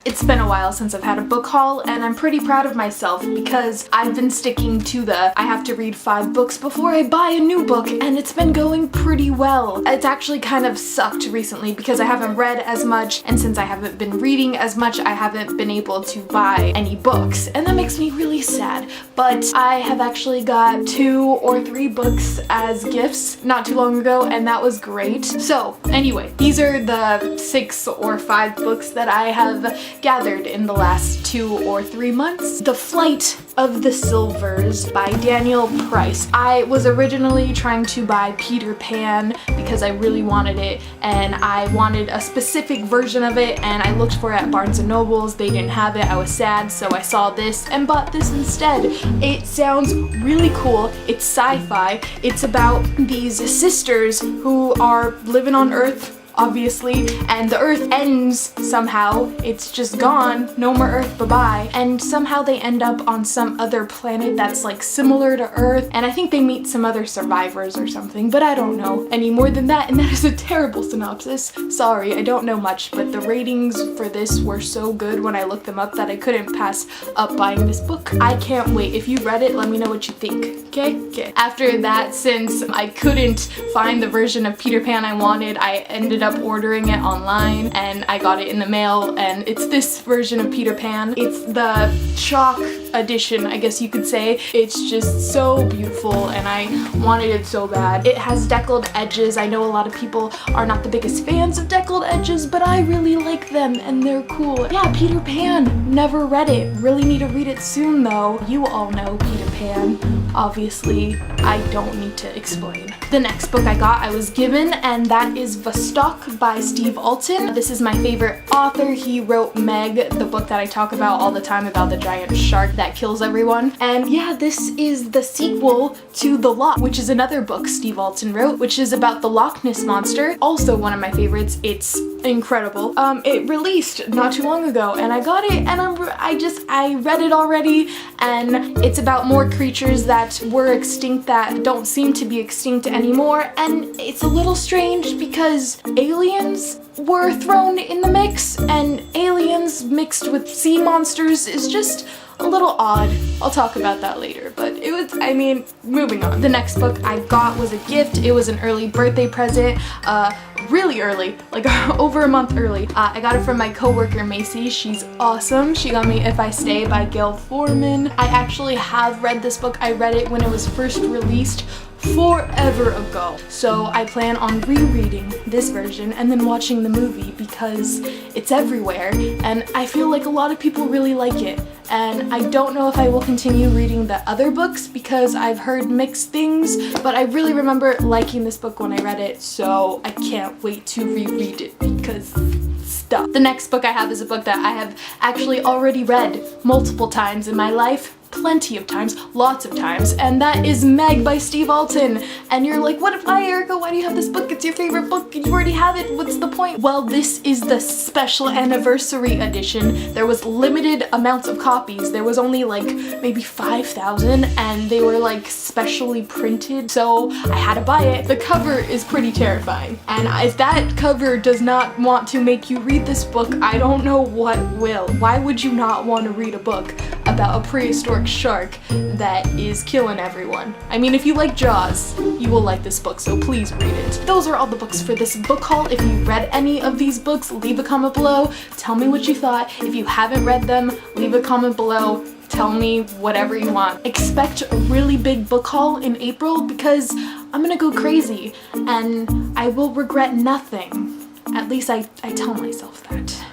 It's been a while since I've had a book haul, and I'm pretty proud of myself because I've been sticking to I have to read 5 books before I buy a new book, and it's been going pretty well. It's actually kind of sucked recently because I haven't read as much, and since I haven't been reading as much, I haven't been able to buy any books, and that makes me really sad. But I have actually got 2 or 3 books as gifts not too long ago, and that was great. So anyway, these are the 6 or 5 books that I have gathered in the last 2 or 3 months. The Flight of the Silvers by Daniel Price. I was originally trying to buy Peter Pan because I really wanted it, and I wanted a specific version of it, and I looked for it at Barnes & Noble's. They didn't have it. I was sad, so I saw this and bought this instead. It sounds really cool. It's sci-fi. It's about these sisters who are living on Earth, obviously, and the Earth ends somehow. It's just gone. No more Earth, bye-bye. And somehow they end up on some other planet that's like similar to Earth, and I think they meet some other survivors or something, but I don't know any more than that, and that is a terrible synopsis. Sorry, I don't know much, but the ratings for this were so good when I looked them up that I couldn't pass up buying this book. I can't wait. If you read it, let me know what you think, okay? Okay. After that, since I couldn't find the version of Peter Pan I wanted, I ended up ordering it online, and I got it in the mail, and it's this version of Peter Pan. It's the chalk edition, I guess you could say. It's just so beautiful, and I wanted it so bad. It has deckled edges. I know a lot of people are not the biggest fans of deckled edges, but I really like them, and they're cool. Yeah, Peter Pan. Never read it. Really need to read it soon, though. You all know Peter Pan. Obviously, I don't need to explain. The next book I got, I was given, and that is Vostok by Steve Alten. This is my favorite author. He wrote Meg, the book that I talk about all the time about the giant shark that kills everyone. And yeah, this is the sequel to The Loch, which is another book Steve Alten wrote, which is about the Loch Ness Monster. Also one of my favorites. It's incredible. It released not too long ago, and I got it, and I read it already, and it's about more creatures that were extinct that don't seem to be extinct anymore, and it's a little strange because aliens were thrown in the mix, and aliens mixed with sea monsters is just a little odd. I'll talk about that later, but it was, I mean, moving on. The next book I got was a gift. It was an early birthday present, really early, like over a month early. I got it from my coworker Macy. She's awesome. She got me If I Stay by Gail Forman. I actually have read this book. I read it when it was first released forever ago. So I plan on rereading this version and then watching the movie because it's everywhere, and I feel like a lot of people really like it. And I don't know if I will continue reading the other books because I've heard mixed things, but I really remember liking this book when I read it, so I can't wait to reread it because stuff. The next book I have is a book that I have actually already read multiple times in my life. Plenty of times, lots of times, and that is Meg by Steve Alten. And you're like, why, Erica, why do you have this book? It's your favorite book. You already have it. What's the point? Well, this is the special anniversary edition. There was limited amounts of copies. There was only like maybe 5,000, and they were like specially printed, so I had to buy it. The cover is pretty terrifying, and if that cover does not want to make you read this book, I don't know what will. Why would you not want to read a book about a prehistoric shark that is killing everyone? I mean, if you like Jaws, you will like this book, so please read it. Those are all the books for this book haul. If you read any of these books, leave a comment below. Tell me what you thought. If you haven't read them, leave a comment below. Tell me whatever you want. Expect a really big book haul in April because I'm gonna go crazy, and I will regret nothing. At least I tell myself that.